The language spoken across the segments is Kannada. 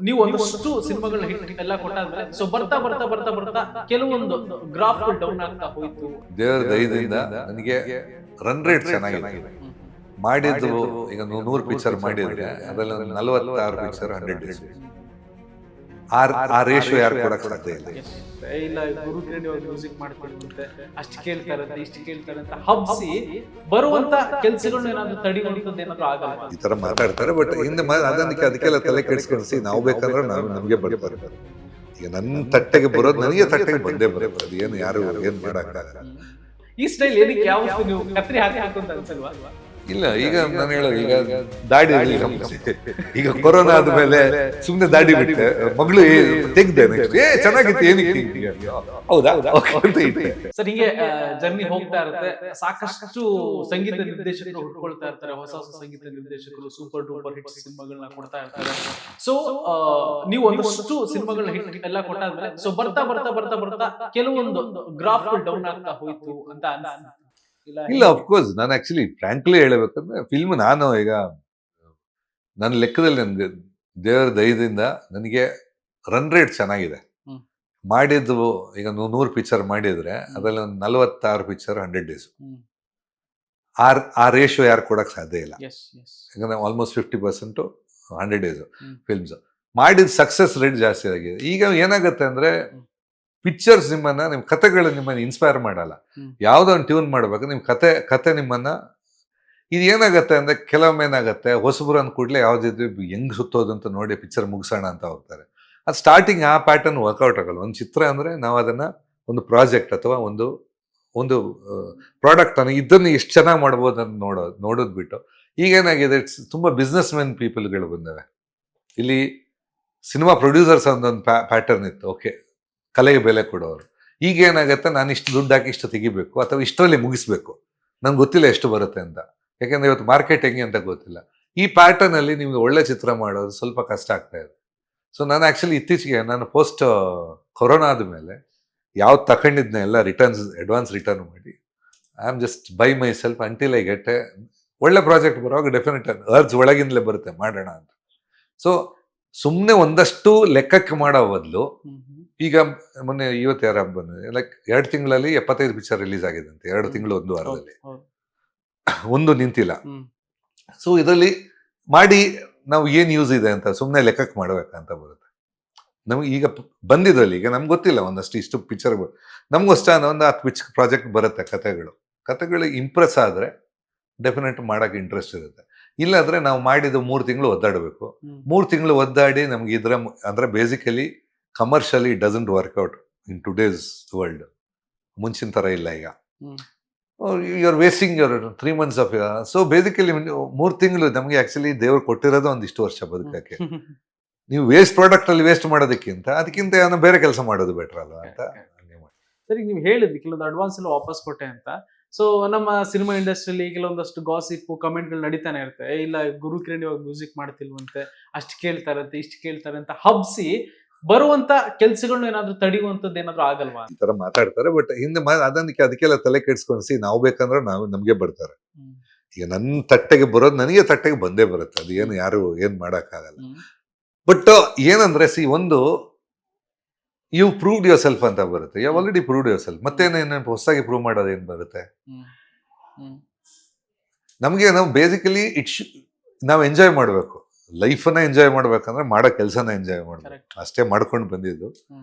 ನೀವು ಒಂದಷ್ಟು ಸಿನಿಮಾಗಳನ್ನ ಹಿಟ್ ಎಲ್ಲ ಕೊಟ್ಟಾದ್ಮೇಲೆ ಸೊ ಬರ್ತಾ ಬರ್ತಾ ಬರ್ತಾ ಬರ್ತಾ ಕೆಲವೊಂದು ಗ್ರಾಫ್ ಡೌನ್ ಆಗ್ತಾ ಹೋಯ್ತು. ದೇವರ ದಯದಿಂದ ನನಗೆ ರನ್ ರೇಟ್ ಚೆನ್ನಾಗಿದೆ. ಮಾಡಿದ್ದು ಈಗ 100 ಪಿಕ್ಚರ್ ಮಾಡಿದ್ರೆ ಅದರಲ್ಲಿ 46 ಪಿಕ್ಚರ್ 100 ಡೇಸ್. ಆ ರೇಷಿಯೋ ಯಾರು ಕೊಡಕ್ ಸಾಧ್ಯ ಇಲ್ಲ. ಇಲ್ಲ ಗುರು ಕಿರಣ್ ಮ್ಯೂಸಿಕ್ ಮಾಡ್ತಿರುವಂತೆ ಅಷ್ಟು ಕೇಳ್ತಾರಂತೆ ಇಷ್ಟು ಕೇಳ್ತಾರಂತ ಹಬ್ಸಿ ಬರುವಂತ ಕೆಲ್ಸಗಳನ್ನ ಏನಾದ್ರು ತಡಿಯುವಂತದ್ದು ಏನಾದ್ರು ಆಗಲ್ಲ. ಈ ತರ ಮಾತಾಡ್ತಾರೆ, ಬಟ್ ಹಿಂದೆ ಅದಕ್ಕೆಲ್ಲ ತಲೆ ಕೆಡಿಸ್ಕೊಂಡು ನಾವು ಬೇಕಂದ್ರೆ ನಮ್ಗೆ ಬರ್ತಾರೆ. ಈಗ ನನ್ನ ತಟ್ಟೆಗೆ ಬರೋದು ನನಗೆ ತಟ್ಟೆಗೆ ಬಂದೇ ಬರುತ್ತೆ. ಅದು ಏನು ಯಾರು ಏನ್ ಮಾಡಕ್ಕಾಗಲ್ಲ. ಈ ಸ್ಟೈಲ್ ಏನಕ್ಕೆ ಯಾವತ್ತು ನೀವು ಕತ್ರಿ ಹಾಕಬೇಕು ಅಂತ ಅನ್ಸಲ್ವಾ? ಇಲ್ಲ, ಈಗ ನಾನು ಹೇಳೋದು ಈಗ ದಾಡಿ ಈಗ ಕೊರೋನಾ ಆದ್ಮೇಲೆ ಸುಮ್ನೆ ದಾಡಿ ಬಿಟ್ಟೆ, ಮಗಳು ತೆಗ್ದೆ ಚೆನ್ನಾಗಿತ್ತು ಏನಕ್ಕೆ ಹೌದಾ ಅಂತ ಇಟ್ಟೆ. ಸರ್ ಹಿಂಗೆ ಜರ್ನಿ ಹೋಗ್ತಾ ಇರುತ್ತೆ. ಸಾಕಷ್ಟು ಸಂಗೀತ ನಿರ್ದೇಶಕರು ಹುಡ್ಕೊಳ್ತಾ ಇರ್ತಾರೆ, ಹೊಸ ಹೊಸ ಸಂಗೀತ ನಿರ್ದೇಶಕರು ಸೂಪರ್ ಡೂಪರ್ ಹಿಟ್ ಸಿನಿಮಾಗಳನ್ನ ಕೊಡ್ತಾ ಇರ್ತಾರೆ. ಸೊ ನೀವು ಒಂದಷ್ಟು ಸಿನಿಮಾಗಳನ್ನ ಹಿಟ್ ಎಲ್ಲ ಕೊಟ್ಟಾದ್ಮೇಲೆ ಸೊ ಬರ್ತಾ ಬರ್ತಾ ಬರ್ತಾ ಬರ್ತಾ ಕೆಲವೊಂದು ಗ್ರಾಫ್ ಡೌನ್ ಆಗ್ತಾ ಹೋಯ್ತು ಅಂತ ಅನ್ಸುತ್ತೆ. ಇಲ್ಲ, ಅಫ್ಕೋರ್ಸ್ ನಾನು ಆಕ್ಚುಲಿ ಫ್ರಾಂಕ್ಲಿ ಹೇಳಬೇಕಂದ್ರೆ ಫಿಲ್ಮ್ ನಾನು ಈಗ ನನ್ನ ಲೆಕ್ಕದಲ್ಲಿ ನನಗೆ ದೇವರ ದಯದಿಂದ ನನಗೆ ರನ್ ರೇಟ್ ಚೆನ್ನಾಗಿದೆ. ಮಾಡಿದ್ದು ಈಗ 100 ಪಿಕ್ಚರ್ ಮಾಡಿದ್ರೆ ಅದರಲ್ಲಿ 46 ಪಿಕ್ಚರ್ 100 ಡೇಸ್. ಆ ರೇಷಿಯೋ ಯಾರು ಕೊಡಕ್ ಸಾಧ್ಯ ಇಲ್ಲ. ಯಾಕಂದ್ರೆ ಆಲ್ಮೋಸ್ಟ್ 50% 100 ಡೇಸ್ ಫಿಲ್ಮ್ಸ್ ಮಾಡಿದ ಸಕ್ಸಸ್ ರೇಟ್ ಜಾಸ್ತಿ ಆಗಿದೆ. ಈಗ ಏನಾಗುತ್ತೆ ಅಂದ್ರೆ ಪಿಕ್ಚರ್ಸ್ ನಿಮ್ ಕಥೆಗಳು ನಿಮ್ಮನ್ನ ಇನ್ಸ್ಪೈರ್ ಮಾಡಲ್ಲ. ಯಾವ್ದೋ ಒಂದು ಟ್ಯೂನ್ ಮಾಡ್ಬೇಕು, ನಿಮ್ ಕತೆ ನಿಮ್ಮನ್ನ ಇದು ಏನಾಗತ್ತೆ ಅಂದ್ರೆ ಕೆಲವೊಮ್ಮೆ ಏನಾಗತ್ತೆ, ಹೊಸಬ್ರು ಅಂದ ಕೂಡಲೇ ಯಾವ್ದಿದ್ರು ಹೆಂಗ್ ಸುತ್ತೋದು ಅಂತ ನೋಡಿ ಪಿಕ್ಚರ್ ಮುಗಿಸೋಣ ಅಂತ ಹೋಗ್ತಾರೆ. ಅದು ಸ್ಟಾರ್ಟಿಂಗ್ ಆ ಪ್ಯಾಟರ್ನ್ ವರ್ಕೌಟ್ ಆಗಲ್ಲ. ಒಂದು ಚಿತ್ರ ಅಂದ್ರೆ ನಾವು ಅದನ್ನ ಒಂದು ಪ್ರಾಜೆಕ್ಟ್ ಅಥವಾ ಒಂದು ಪ್ರಾಡಕ್ಟ್ ಅನ್ನು ಇದನ್ನು ಎಷ್ಟು ಚೆನ್ನಾಗಿ ಮಾಡ್ಬೋದು ಅಂತ ನೋಡೋದ್ ಬಿಟ್ಟು ಈಗ ಏನಾಗಿದೆ, ತುಂಬಾ ಬಿಸ್ನೆಸ್ ಮೆನ್ ಪೀಪಲ್ಗಳು ಬಂದವೆ. ಇಲ್ಲಿ ಸಿನಿಮಾ ಪ್ರೊಡ್ಯೂಸರ್ಸ್ ಒಂದೊಂದು ಪ್ಯಾಟರ್ನ್ ಇತ್ತು, ಓಕೆ ಕಲೆಗೆ ಬೆಲೆ ಕೊಡೋರು. ಈಗ ಏನಾಗುತ್ತೆ, ನಾನು ಇಷ್ಟು ದುಡ್ಡು ಹಾಕಿ ಇಷ್ಟು ತೆಗಿಬೇಕು ಅಥವಾ ಇಷ್ಟರಲ್ಲಿ ಮುಗಿಸ್ಬೇಕು, ನಂಗೆ ಗೊತ್ತಿಲ್ಲ ಎಷ್ಟು ಬರುತ್ತೆ ಅಂತ. ಯಾಕೆಂದ್ರೆ ಇವತ್ತು ಮಾರ್ಕೆಟ್ ಹೆಂಗೆ ಅಂತ ಗೊತ್ತಿಲ್ಲ. ಈ ಪ್ಯಾಟರ್ನ್ ಅಲ್ಲಿ ನಿಮ್ಗೆ ಒಳ್ಳೆ ಚಿತ್ರ ಮಾಡೋದು ಸ್ವಲ್ಪ ಕಷ್ಟ ಆಗ್ತಾ ಇದೆ. ಸೊ ನಾನು ಆಕ್ಚುಲಿ ಇತ್ತೀಚೆಗೆ ನಾನು ಪೋಸ್ಟ್ ಕೊರೋನಾ ಆದ್ಮೇಲೆ ಯಾವ್ದು ತಗೊಂಡಿದ್ನ ಎಲ್ಲ ಅಡ್ವಾನ್ಸ್ ರಿಟರ್ನ್ ಮಾಡಿ I am just by my self until I get ಒಳ್ಳೆ ಪ್ರಾಜೆಕ್ಟ್ ಬರುವಾಗ ಡೆಫಿನೆಟ್ ಅರ್ಜ್ ಒಳಗಿಂದಲೇ ಬರುತ್ತೆ ಮಾಡೋಣ ಅಂತ. ಸೊ ಸುಮ್ಮನೆ ಒಂದಷ್ಟು ಲೆಕ್ಕಕ್ಕೆ ಮಾಡೋ ಬದಲು ಈಗ ಮೊನ್ನೆ ಇವತ್ತು ಯಾರ ಹಬ್ಬ ಬಂದಿದೆ, ಲೈಕ್ 2 ತಿಂಗಳಲ್ಲಿ 75 ಪಿಕ್ಚರ್ ರಿಲೀಸ್ ಆಗಿದೆ ಅಂತೆ. 2 ತಿಂಗಳು 1 ವಾರದಲ್ಲಿ ಒಂದು ನಿಂತಿಲ್ಲ. ಸೊ ಇದರಲ್ಲಿ ಮಾಡಿ ನಾವು ಏನ್ ಯೂಸ್ ಇದೆ ಅಂತ ಸುಮ್ಮನೆ ಲೆಕ್ಕಕ್ಕೆ ಮಾಡ್ಬೇಕಂತ ಬರುತ್ತೆ. ನಮ್ಗೆ ಈಗ ಬಂದಿದ್ರಲ್ಲಿ ಈಗ ನಮ್ಗೆ ಗೊತ್ತಿಲ್ಲ ಒಂದಷ್ಟು ಇಷ್ಟು ಪಿಕ್ಚರ್ ನಮ್ಗೋಷ್ಟ ಒಂದು 10 ಪ್ರಾಜೆಕ್ಟ್ ಬರುತ್ತೆ. ಕತೆಗಳು ಇಂಪ್ರೆಸ್ ಆದ್ರೆ ಡೆಫಿನೆಟ್ ಮಾಡಕ್ಕೆ ಇಂಟ್ರೆಸ್ಟ್ ಇರುತ್ತೆ. ಇಲ್ಲಾಂದ್ರೆ ನಾವು ಮಾಡಿದ್ದು 3 ತಿಂಗಳು ಒದ್ದಾಡಬೇಕು. 3 ತಿಂಗಳು ಒದ್ದಾಡಿ ನಮ್ಗೆ ಅಂದ್ರೆ basically commercially doesn't work out in today's world. ಮುಂಚಿನ ತರ ಇಲ್ಲ ಈಗ. You are wasting your 3 months of. So basically 3 ತಿಂಗಳು ನಮ್ಗೆ ಆಕ್ಚುಲಿ ದೇವ್ರು ಕೊಟ್ಟಿರೋದು ಒಂದಿಷ್ಟು ವರ್ಷ ಬದುಕಕ್ಕೆ. ನೀವು ವೇಸ್ಟ್ ಪ್ರಾಡಕ್ಟ್ ಅಲ್ಲಿ ವೇಸ್ಟ್ ಅದಕ್ಕಿಂತ ಏನೋ ಬೇರೆ ಕೆಲಸ ಮಾಡೋದು ಬೆಟರ್ ಅಲ್ವಾ ಅಂತ. ಸರಿ, ನೀವು ಹೇಳಿದ್ವಿ ಕೆಲವೊಂದು ಅಡ್ವಾನ್ಸ್ ಎಲ್ಲ ವಾಪಸ್ ಕೊಟ್ಟೆ ಅಂತ. ಸೊ ನಮ್ಮ ಸಿನಿಮಾ ಇಂಡಸ್ಟ್ರಿಯಲ್ಲಿ ಕೆಲವೊಂದಷ್ಟು ಗಾಸಿಪ್ ಕಮೆಂಟ್ಗಳು ನಡೀತಾನೆ ಇರುತ್ತೆ. ಇಲ್ಲ ಗುರು ಕಿರಣ್ ಇವಾಗ ಮ್ಯೂಸಿಕ್ ಮಾಡ್ತಿಲ್ವಂತೆ, ಅಷ್ಟು ಕೇಳ್ತಾರಂತೆ ಇಷ್ಟು ಕೇಳ್ತಾರೆ ಅಂತ ಹಬ್ಸಿ ಬರುವಂತ ಕೆಲ್ಸಗಳನ್ನ ಏನಾದ್ರು ತಡೆಯುವಂತದ್ದು ಏನಾದ್ರು ಆಗಲ್ವಾ? ಈ ತರ ಮಾತಾಡ್ತಾರೆ, ಬಟ್ ಹಿಂದೆ ಅದಕ್ಕೆಲ್ಲ ತಲೆ ಕೆಡಿಸ್ಕೊಂಡು ನಾವು ಬೇಕಂದ್ರೆ ನಮ್ಗೆ ಬರ್ತಾರೆ. ಈಗ ನನ್ನ ತಟ್ಟೆಗೆ ಬರೋದು ನನಗೆ ತಟ್ಟೆಗೆ ಬಂದೇ ಬರುತ್ತೆ. ಅದು ಏನು ಯಾರು ಏನ್ ಮಾಡಕ್ಕಾಗಲ್ಲ. ಬಟ್ ಏನಂದ್ರೆ ಒಂದು ಯು ಪ್ರೂವ್ಡ್ ಯುವರ್ ಸೆಲ್ಫ್ ಅಂತ ಬರುತ್ತೆ. You already proved yourself. ಮತ್ತೇನೇನು ಹೊಸದಾಗಿ ಪ್ರೂವ್ ಮಾಡೋದು ಏನ್ ಬರುತ್ತೆ ನಮ್ಗೆ? ನಾವು ಬೇಸಿಕಲಿ ನಾವು ಎಂಜಾಯ್ ಮಾಡ್ಬೇಕು. ಲೈಫನ್ನ ಎಂಜಾಯ್ ಮಾಡ್ಬೇಕಂದ್ರೆ ಮಾಡೋ ಕೆಲಸನ ಎಂಜಾಯ್ ಮಾಡ್ಬೇಕು. ಅಷ್ಟೇ ಮಾಡ್ಕೊಂಡು ಬಂದಿದ್ದು.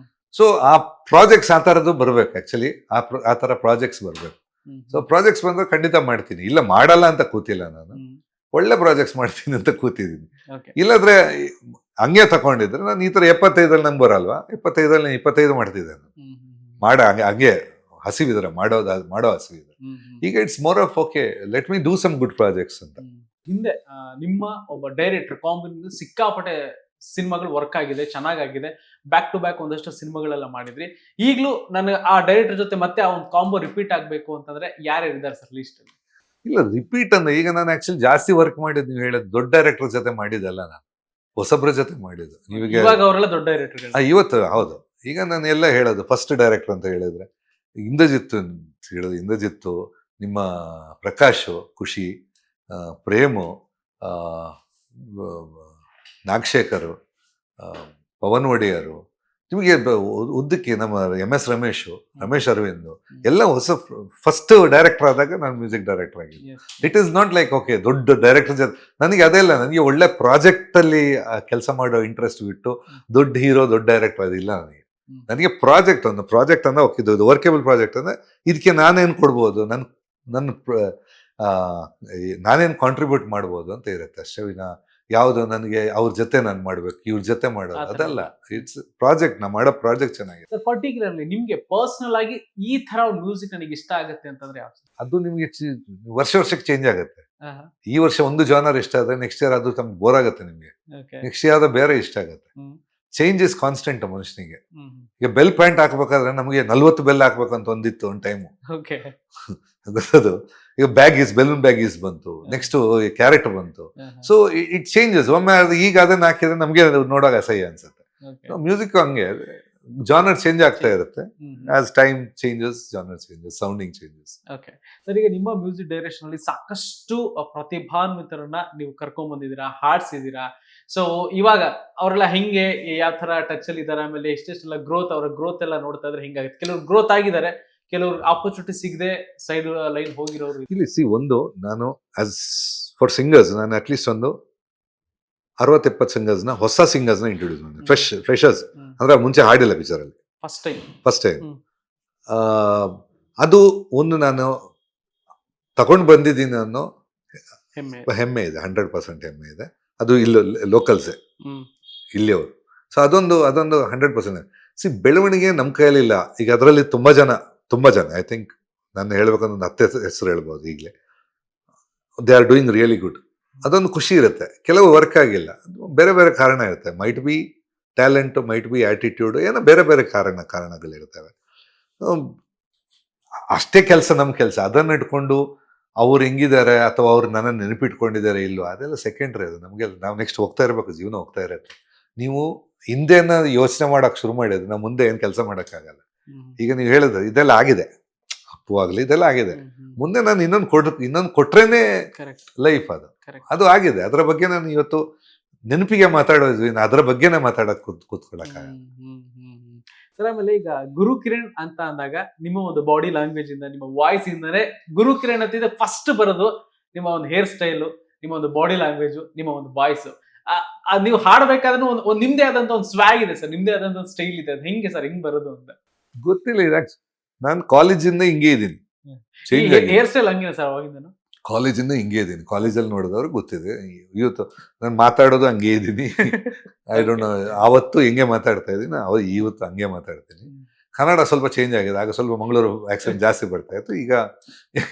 ಸೊ ಆ ಪ್ರಾಜೆಕ್ಟ್ಸ್ ಆ ತರದ್ದು ಬರ್ಬೇಕು. ಆಕ್ಚುಲಿ ಆ ತರ ಪ್ರಾಜೆಕ್ಟ್ಸ್ ಬರ್ಬೇಕು. ಸೊ ಪ್ರಾಜೆಕ್ಟ್ಸ್ ಬಂದ್ರೆ ಖಂಡಿತ ಮಾಡ್ತೀನಿ. ಇಲ್ಲ ಮಾಡಲ್ಲ ಅಂತ ಕೂತಿಲ್ಲ ನಾನು. ಒಳ್ಳೆ ಪ್ರಾಜೆಕ್ಟ್ಸ್ ಮಾಡ್ತೀನಿ ಅಂತ ಕೂತಿದ್ದೀನಿ. ಇಲ್ಲಾಂದ್ರೆ ಹಂಗೆ ತಗೊಂಡಿದ್ರೆ ನಾನು ಈ ತರ 75 ನಂಗೆ ಬರಲ್ವಾ? 25 ಮಾಡ್ತಿದ್ದೇನೆ. ಹಂಗೆ ಹಸಿವಿದ್ರೆ ಮಾಡೋ ಹಸಿವಿದ್ರೆ. ಈಗ it's more of okay let me do some good projects ಅಂತ. ಹಿಂದೆ ನಿಮ್ಮ ಒಬ್ಬ ಡೈರೆಕ್ಟರ್ ಕಾಂಬಿನ ಸಿಕ್ಕಾಪಟ್ಟೆ ಸಿನಿಮಾಗಳು ವರ್ಕ್ ಆಗಿದೆ, ಚೆನ್ನಾಗಿದೆ. ಬ್ಯಾಕ್ ಟು ಬ್ಯಾಕ್ ಒಂದಷ್ಟು ಸಿನಿಮಾಗಳೆಲ್ಲ ಮಾಡಿದ್ರಿ. ಈಗಲೂ ನನಗೆ ಆ ಡೈರೆಕ್ಟರ್ ಜೊತೆ ಮತ್ತೆ ಆ ಒಂದು ಕಾಂಬೋ ರಿಪೀಟ್ ಆಗ್ಬೇಕು ಅಂತಂದ್ರೆ ಯಾರು ಇದ್ದಾರೆ ಸರ್ ಲಿಸ್ಟ್ ಅಲ್ಲಿ? ಇಲ್ಲ, ರಿಪೀಟ್ ಅಂದ್ರೆ ಈಗ ನಾನು ಆಕ್ಚುಲಿ ಜಾಸ್ತಿ ವರ್ಕ್ ಮಾಡಿದ್ದು ನೀವು ಹೇಳಿದ್ ದೊಡ್ಡ ಡೈರೆಕ್ಟರ್ ಜೊತೆ ಮಾಡಿದ್ದಲ್ಲ, ನಾನು ಹೊಸಬ್ರ ಜೊತೆ ಮಾಡಿದ್ದು. ಇವಾಗ ಅವರೆಲ್ಲ ದೊಡ್ಡ ಡೈರೆಕ್ಟರ್ ಇವತ್ತು ಹೌದು. ಈಗ ನಾನು ಎಲ್ಲ ಹೇಳೋದು ಫಸ್ಟ್ ಡೈರೆಕ್ಟರ್ ಅಂತ ಹೇಳಿದ್ರೆ ಇಂದ್ರಜಿತ್ತು, ನಿಮ್ಮ ಪ್ರಕಾಶ್, ಖುಷಿ, ಪ್ರೇಮು, ನಾಗಶೇಖರ್, ಪವನ್ ಒಡೆಯರು, ನಿಮಗೆ ಉದ್ದಕ್ಕೆ ನಮ್ಮ MS ರಮೇಶ್ ಅರವಿಂದ್ ಎಲ್ಲ ಹೊಸ ಫಸ್ಟ್ ಡೈರೆಕ್ಟರ್ ಆದಾಗ ನಾನು ಮ್ಯೂಸಿಕ್ ಡೈರೆಕ್ಟರ್ ಆಗಿದ್ದೆ. It is not like okay ದೊಡ್ಡ ಡೈರೆಕ್ಟರ್ ಜೊತೆ ನನಗೆ ಅದೇ ಇಲ್ಲ. ನನಗೆ ಒಳ್ಳೆ ಪ್ರಾಜೆಕ್ಟ್ ಅಲ್ಲಿ ಕೆಲಸ ಮಾಡೋ ಇಂಟ್ರೆಸ್ಟ್ ಬಿಟ್ಟು ದೊಡ್ಡ ಹೀರೋ ದೊಡ್ಡ ಡೈರೆಕ್ಟರ್ ಅದಿಲ್ಲ ನನಗೆ. ನನಗೆ ಪ್ರಾಜೆಕ್ಟ್ ಅಂದ್ರೆ ಓಕೆ ಇದು ವರ್ಕೇಬಲ್ ಪ್ರಾಜೆಕ್ಟ್ ಅಂದ್ರೆ ಇದಕ್ಕೆ ನಾನೇನು ಕೊಡ್ಬೋದು, ನನ್ನ ನಾನೇನು ಕಾಂಟ್ರಿಬ್ಯೂಟ್ ಮಾಡ್ಬೋದು ಅಂತ ಇರುತ್ತೆ ಅಷ್ಟೇ ವಿನ ಯಾವುದು ನನಗೆ ಅವ್ರ ಜೊತೆ ನಾನು ಮಾಡ್ಬೇಕು ಇವ್ರ ಜೊತೆ ಮಾಡೋದು ಅದಲ್ಲ. ಇಟ್ಸ್ ಪ್ರಾಜೆಕ್ಟ್, ನಾ ಮಾಡೋ ಪ್ರಾಜೆಕ್ಟ್ ಚೆನ್ನಾಗಿದೆ. ಸರ್ ಪರ್ಟಿಕ್ಯುಲರ್ಲಿ ನಿಮ್ಗೆ ಪರ್ಸನಲ್ ಆಗಿ ಈ ತರ ಮ್ಯೂಸಿಕ್ ನನಗೆ ಇಷ್ಟ ಆಗುತ್ತೆ ಅಂತಂದ್ರೆ ಯಾವ್ದು? ಅದು ನಿಮ್ಗೆ ವರ್ಷಕ್ಕೆ ಚೇಂಜ್ ಆಗುತ್ತೆ. ಈ ವರ್ಷ ಒಂದು ಜಾನರ್ ಇಷ್ಟ ಆದ್ರೆ ನೆಕ್ಸ್ಟ್ ಇಯರ್ ಅದು ತಮ್ಗೆ ಬೋರ್ ಆಗುತ್ತೆ, ನಿಮ್ಗೆ ನೆಕ್ಸ್ಟ್ ಇಯರ್ ಬೇರೆ ಇಷ್ಟ ಆಗುತ್ತೆ. ಚೇಂಜ್ ಇಸ್ ಕಾನ್ಸ್ಟೆಂಟ್ ಮನುಷ್ಯನಿಗೆ. ಈಗ ಬೆಲ್ ಪ್ಯಾಂಟ್ ಹಾಕ್ಬೇಕಾದ್ರೆ ನಮಗೆ 40 ಬೆಲ್ ಹಾಕ್ಬೇಕಂತ ಒಂದಿತ್ತು ಒಂದು ಟೈಮು. ಗೊತ್ತದು. ಈಗ ಬೆಲೂನ್ ಬ್ಯಾಗೀಸ್ ಬಂತು, ನೆಕ್ಸ್ಟ್ ಕ್ಯಾರೆಟ್ ಬಂತು. So it changes. ಒಮ್ಮೆ ಈಗ ಅದನ್ನ ಹಾಕಿದ್ರೆ ನಮ್ಗೆ ನೋಡೋಕೆ ಅಸಹ್ಯ ಅನ್ಸುತ್ತೆ. ಮ್ಯೂಸಿಕ್ ಹಂಗೆ ಜಾನರ್ ಚೇಂಜ್ ಆಗ್ತಾ ಇರುತ್ತೆ. As time changes, genre changes, sounding changes. Okay sir, ಈಗ ನಿಮ್ಮ ಮ್ಯೂಸಿಕ್ ಡೈರೆಕ್ಷನ್ ಅಲ್ಲಿ ಸಾಕಷ್ಟು ಪ್ರತಿಭಾನ್ವಿತರನ್ನ ನೀವು ಕರ್ಕೊಂಡ್ ಬಂದಿದ್ದೀರಾ, ಹಾಡ್ಸಿದೀರಾ. ಸೊ ಇವಾಗ ಅವರೆಲ್ಲ ಹೆಂಗೆ ಯಾವ ತರ ಟಚ್ ಅಲ್ಲಿ ಇದಾರೆ, ಆಮೇಲೆ ಎಷ್ಟೆಷ್ಟೆಲ್ಲ ಅವರ ಗ್ರೋತ್ ಎಲ್ಲ ನೋಡ್ತಾ ಇದ್ರೆ ಹಿಂಗಾಗುತ್ತೆ. ಕೆಲವರು ಗ್ರೋತ್ ಆಗಿದ್ದಾರೆ, ಕೆಲವರು ಆಪರ್ಚುನಿಟಿ ಸಿಗದೆ ಸೈಡ್ ಲೈನ್ ಹೋಗಿರೋರು. ಇಲ್ಲಿ ಒಂದು ನಾನು ಆಸ್ ಫಾರ್ ಸಿಂಗರ್ಸ್ ನಾನು ಅಟ್ಲೀಸ್ಟ್ ಒಂದು 60-70 ಸಿಂಗರ್ಸ್ನ ಹೊಸ ಸಿಂಗರ್ಸ್ನ ಇಂಟ್ರೊಡ್ಯೂಸ್ ಮಾಡಿದೆ. ಫ್ರೆಶರ್ಸ್ ಅಂದ್ರೆ ಮುಂಚೆ ಹಾಡಿಲ್ಲ ಪಿಕ್ಚರ್ ಅಲ್ಲಿ ಫಸ್ಟ್ ಟೈಮ್. ಅದು ಒಂದು ನಾನು ತಗೊಂಡು ಬಂದಿದ್ದೀನಿ ಅನ್ನೋ ಹೆಮ್ಮೆ ಇದೆ, 100% ಹೆಮ್ಮೆ ಇದೆ. ಅದು ಇಲ್ಲಿ ಲೋಕಲ್ಸೇ, ಇಲ್ಲಿಯವರು. ಸೊ ಅದೊಂದು 100% ಬೆಳವಣಿಗೆ ನಮ್ಮ ಕೈಯಲ್ಲಿಲ್ಲ. ಈಗ ಅದರಲ್ಲಿ ತುಂಬಾ ಜನ ಐ ಥಿಂಕ್ ನಾನು ಹೇಳ್ಬೇಕಂದ್ರೆ ಒಂದು 10 ಹೆಸರು ಹೇಳ್ಬೋದು ಈಗಲೇ. They are doing really good. ಅದೊಂದು ಖುಷಿ ಇರುತ್ತೆ. ಕೆಲವು ವರ್ಕ್ ಆಗಿಲ್ಲ, ಬೇರೆ ಬೇರೆ ಕಾರಣ ಇರುತ್ತೆ. Might be talent, might be attitude, ಏನೋ ಬೇರೆ ಬೇರೆ ಕಾರಣಗಳಿರ್ತವೆ. ಅಷ್ಟೇ ಕೆಲಸ ನಮ್ಮ ಕೆಲಸ. ಅದನ್ನ ಇಟ್ಕೊಂಡು ಅವ್ರು ಹೆಂಗಿದ್ದಾರೆ ಅಥವಾ ಅವ್ರು ನನ್ನನ್ನು ನೆನಪಿಟ್ಕೊಂಡಿದ್ದಾರೆ ಇಲ್ಲೋ ಅದೆಲ್ಲ ಸೆಕೆಂಡ್ರಿ. ಅದು ನಮಗೆ, ನಾವು ನೆಕ್ಸ್ಟ್ ಹೋಗ್ತಾ ಇರಬೇಕು, ಜೀವನ ಹೋಗ್ತಾ ಇರುತ್ತೆ. ನೀವು ಹಿಂದೆನ ಯೋಚನೆ ಮಾಡಕ್ ಶುರು ಮಾಡಿದ್ರೆ ನಾವು ಮುಂದೆ ಏನು ಕೆಲಸ ಮಾಡೋಕ್ಕಾಗಲ್ಲ. ಈಗ ನೀವು ಹೇಳಿದ್ರೆ ಇದೆಲ್ಲ ಆಗಿದೆ, ಅಪ್ಪು ಆಗಲಿ ಇದೆಲ್ಲ ಆಗಿದೆ. ಮುಂದೆ ನಾನು ಇನ್ನೊಂದು ಕೊಟ್ರೇನೆ ಲೈಫ್. ಅದು ಆಗಿದೆ. ಅದರ ಬಗ್ಗೆ ನಾನು ಇವತ್ತು ನೆನಪಿಗೆ ಮಾತಾಡೋದು, ಅದರ ಬಗ್ಗೆನೇ ಮಾತಾಡಕ್ ಕೂತ್ಕೊಳ್ಳಕ್ಕಾಗಲ್ಲ. ಸರ್ ಆಮೇಲೆ ಈಗ ಗುರು ಕಿರಣ್ ಅಂತ ಅಂದಾಗ ನಿಮ್ಮ ಒಂದು ಬಾಡಿ ಲ್ಯಾಂಗ್ವೇಜ್ ಇಂದ, ನಿಮ್ಮ ವಾಯ್ಸ್ ಇಂದಾನೆ ಗುರು ಕಿರಣ್ ಅಂತಿದೆ ಫಸ್ಟ್ ಬರೋದು. ನಿಮ್ಮ ಒಂದು ಹೇರ್ ಸ್ಟೈಲು, ನಿಮ್ಮ ಒಂದು ಬಾಡಿ ಲ್ಯಾಂಗ್ವೇಜ್, ನಿಮ್ಮ ಒಂದು ವಾಯ್ಸ್. ನೀವು ಹಾಡ್ಬೇಕಾದ್ರೂ ಒಂದು ನಿಮ್ದೇ ಆದಂತ ಒಂದು ಸ್ವ್ಯಾಗ್ ಇದೆ ಸರ್, ನಿಮ್ದೇ ಆದಂತ ಒಂದು ಸ್ಟೈಲ್ ಇದೆ. ಅದು ಹೆಂಗೆ ಸರ್, ಹೆಂಗ್ ಬರೋದು ಅಂತ ಗೊತ್ತಿಲ್ಲ. ನಾನು ಕಾಲೇಜಿಂದ ಹಿಂಗೆ ಇದ್ದೀನಿ. ಹೇರ್ ಸ್ಟೈಲ್ ಹಂಗಿದೆ ಸರ್ ಅವಾಗಿಂದ? ಕಾಲೇಜಿಂದ ಹಿಂಗೆ ಇದ್ದೀನಿ. ಕಾಲೇಜಲ್ಲಿ ನೋಡಿದವ್ರು ಗೊತ್ತಿದೆ. ಇವತ್ತು ನಾನು ಮಾತಾಡೋದು ಹಂಗೆ ಇದ್ದೀನಿ. ಐ ಡೋಂಟ್ ನೋ, ಆವತ್ತು ಹಿಂಗೆ ಮಾತಾಡ್ತಾ ಇದ್ದೀನಿ, ಇವತ್ತು ಹಂಗೆ ಮಾತಾಡ್ತೀನಿ. ಕನ್ನಡ ಸ್ವಲ್ಪ ಚೇಂಜ್ ಆಗಿದೆ. ಆಗ ಸ್ವಲ್ಪ ಮಂಗಳೂರು ಆಕ್ಸೆಂಟ್ ಜಾಸ್ತಿ ಬರ್ತಾ ಇತ್ತು, ಈಗ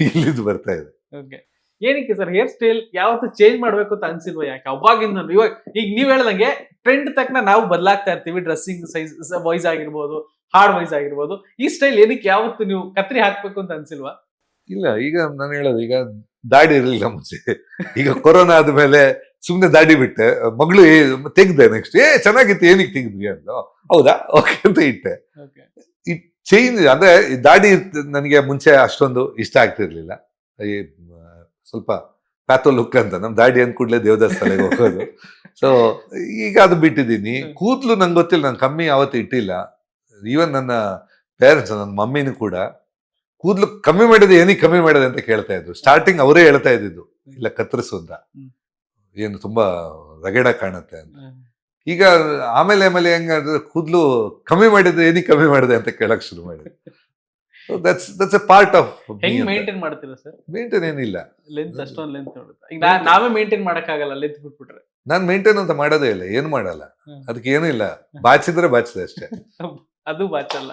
ಇಲ್ಲಿದ್ದು ಬರ್ತಾ ಇದೆ. ಓಕೆ, ಏನಕ್ಕೆ ಸರ್ ಹೇರ್ ಸ್ಟೈಲ್ ಯಾವತ್ತು ಚೇಂಜ್ ಮಾಡ್ಬೇಕು ಅಂತ ಅನ್ಸಿಲ್ವಾ? ಯಾಕೆ ಅವಾಗಿಂದ ಇವಾಗ ಈಗ ನೀವ್ ಹೇಳ್ದಂಗೆ ಟ್ರೆಂಡ್ ತಕ್ಕನ ನಾವು ಬದಲಾಗ್ತಾ ಇರ್ತೀವಿ. ಡ್ರೆಸ್ಸಿಂಗ್ ಸೈಜ್ ವೈಸ್ ಆಗಿರ್ಬೋದು, ಹಾರ್ಡ್ ವೈಸ್ ಆಗಿರ್ಬೋದು. ಈ ಸ್ಟೈಲ್ ಏನಕ್ಕೆ ಯಾವತ್ತು ನೀವು ಕತ್ರಿ ಹಾಕ್ಬೇಕು ಅಂತ ಅನ್ಸಿಲ್ವಾ? ಇಲ್ಲ, ಈಗ ನಾನು ಹೇಳೋದು, ಈಗ ದಾಡಿ ಇರಲಿಲ್ಲ ಮುಂಚೆ. ಈಗ ಕೊರೋನಾ ಆದ್ಮೇಲೆ ಸುಮ್ನೆ ದಾಡಿ ಬಿಟ್ಟೆ. ಮಗಳು ತೆಗ್ದೆ, ನೆಕ್ಸ್ಟ್ ಚೆನ್ನಾಗಿತ್ತು, ಏನಕ್ಕೆ ತೆಗೆದ್ರಿ ಅಂತ. ಹೌದಾ, ಓಕೆ ಅಂತ ಇಟ್ಟೆ. ಇಟ್ ಚೇಂಜ್ ಅಂದ್ರೆ ದಾಡಿ ನನಗೆ ಮುಂಚೆ ಅಷ್ಟೊಂದು ಇಷ್ಟ ಆಗ್ತಿರ್ಲಿಲ್ಲ. ಸ್ವಲ್ಪ ಪ್ಯಾಥೋ ಲುಕ್ ಅಂತ, ನಮ್ ದಾಡಿ ಅಂದ್ ಕೂಡಲೇ ದೇವದಾಸ್ ತಲೆಗೆ ಹೋಗೋದು. ಸೊ ಈಗ ಅದು ಬಿಟ್ಟಿದ್ದೀನಿ. ಕೂದ್ಲು ನಂಗೆ ಗೊತ್ತಿಲ್ಲ, ನಾನು ಕಮ್ಮಿ ಯಾವತ್ತು ಇಟ್ಟಿಲ್ಲ. ಈವನ್ ನನ್ನ ಪೇರೆಂಟ್ಸ್, ನನ್ನ ಮಮ್ಮಿನೂ ಕೂಡ ಕೂದ್ಲು ಕಮ್ಮಿ ಮಾಡಿದೆ, ಏನಕ್ಕೆ ಕಮ್ಮಿ ಮಾಡಿದೆ ಅಂತ ಕೇಳ್ತಾ ಇದ್ರು. ಸ್ಟಾರ್ಟಿಂಗ್ ಅವರೇ ಹೇಳ್ತಾ ಇದ್ದಿದ್ದು, ಇಲ್ಲ ಕತ್ತರಿಸು ಅಂತ, ಏನು ತುಂಬಾ ರಗಡ ಕಾಣುತ್ತೆ ಅಂತ. ಈಗ ಆಮೇಲೆ ಹೆಂಗಾದ್ರೆ ಕೂದ್ಲು ಕಮ್ಮಿ ಮಾಡಿದ್ರೆ ಏನಕ್ಕೆ ಕಮ್ಮಿ ಮಾಡಿದೆ ಅಂತ ಕೇಳಕ್ ಶುರು ಮಾಡಿದೆ. That's A part of. ಹೆಂಗ್ ಮೇಂಟೈನ್ ಮಾಡ್ತೀರಾ ಸರ್? ಮೇಂಟೈನ್ ಏನಿಲ್ಲ, ಲೆಂತ್ ಅಷ್ಟೊಂದು ಲೆಂತ್ ನೋಡುತ್ತೆ. ಈಗ ನಾವೇ ಮೇಂಟೈನ್ ಮಾಡಕ್ಕಾಗಲ್ಲ, ಲೆಂತ್ ಬಿಟ್ಬಿಟ್ರೆ. ನಾನ್ ಮೇಂಟೈನ್ ಅಂತ ಮಾಡೋದೇ ಇಲ್ಲ, ಏನು ಮಾಡಲ್ಲ. ಅದಕ್ಕೆ ಏನೂ ಇಲ್ಲ, ಬಾಚಿದ್ರೆ ಬಾಚಿದೆ ಅಷ್ಟೇ. ಅದು ಬಾಚಲ್ಲ.